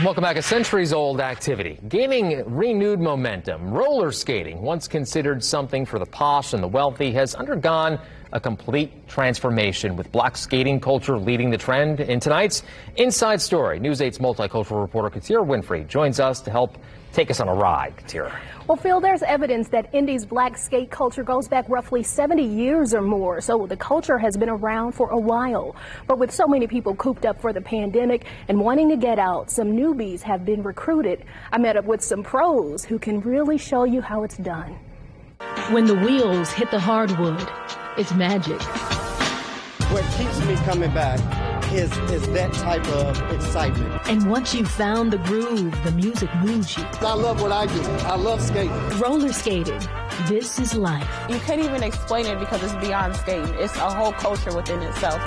Welcome back. A centuries-old activity gaining renewed momentum. Roller skating, once considered something for the posh and the wealthy, has undergone a complete transformation, with black skating culture leading the trend. In tonight's Inside Story, News 8's multicultural reporter Katira Winfrey joins us to help take us on a ride. Katira. Well, Phil, there's evidence that Indy's black skate culture goes back roughly 70 years or more, so the culture has been around for a while. But with so many people cooped up for the pandemic and wanting to get out, some newbies have been recruited. I met up with some pros who can really show you how it's done. When the wheels hit the hardwood, it's magic. What keeps me coming back is that type of excitement. And once you've found the groove, the music moves you. I love what I do. I love skating. Roller skating. This is life. You can't even explain it because it's beyond skating. It's a whole culture within itself.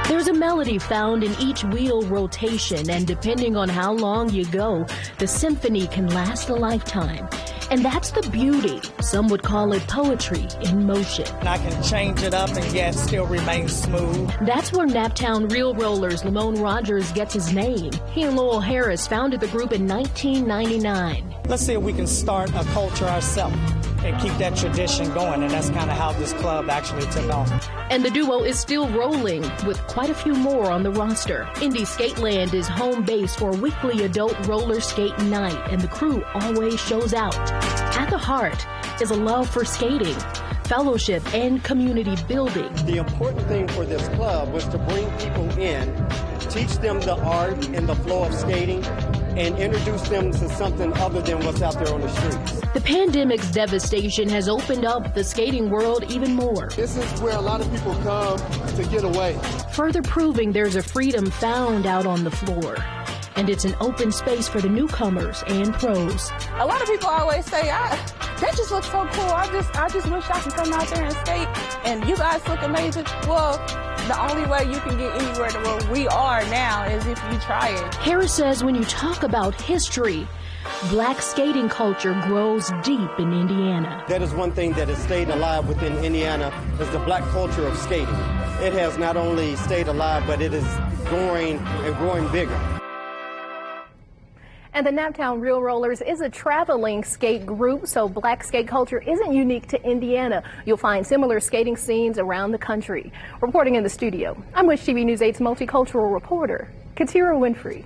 There's a melody found in each wheel rotation, and depending on how long you go, the symphony can last a lifetime. And that's the beauty. Some would call it poetry in motion. I can change it up and yet still remain smooth. That's where Naptown Real Rollers Lamone Rogers gets his name. He and Lowell Harris founded the group in 1999. Let's see if we can start a culture ourselves and keep that tradition going, and that's kind of how this club actually took off. And the duo is still rolling, with quite a few more on the roster. Indy Skateland is home base for a weekly adult roller skate night, and the crew always shows out. At the heart is a love for skating, fellowship, and community building. The important thing for this club was to bring people in, teach them the art and the flow of skating, and introduce them to something other than what's out there on the streets. The pandemic's devastation has opened up the skating world even more. This is where a lot of people come to get away. Further proving there's a freedom found out on the floor. And it's an open space for the newcomers and pros. A lot of people always say, that just looks so cool. I just wish I could come out there and skate. And you guys look amazing. Well, the only way you can get anywhere to where we are now is if you try it. Harris says when you talk about history, black skating culture grows deep in Indiana. That is one thing that has stayed alive within Indiana, is the black culture of skating. It has not only stayed alive, but it is growing and growing bigger. And the Naptown Real Rollers is a traveling skate group, so black skate culture isn't unique to Indiana. You'll find similar skating scenes around the country. Reporting in the studio, I'm WISH TV News 8's multicultural reporter, Katira Winfrey.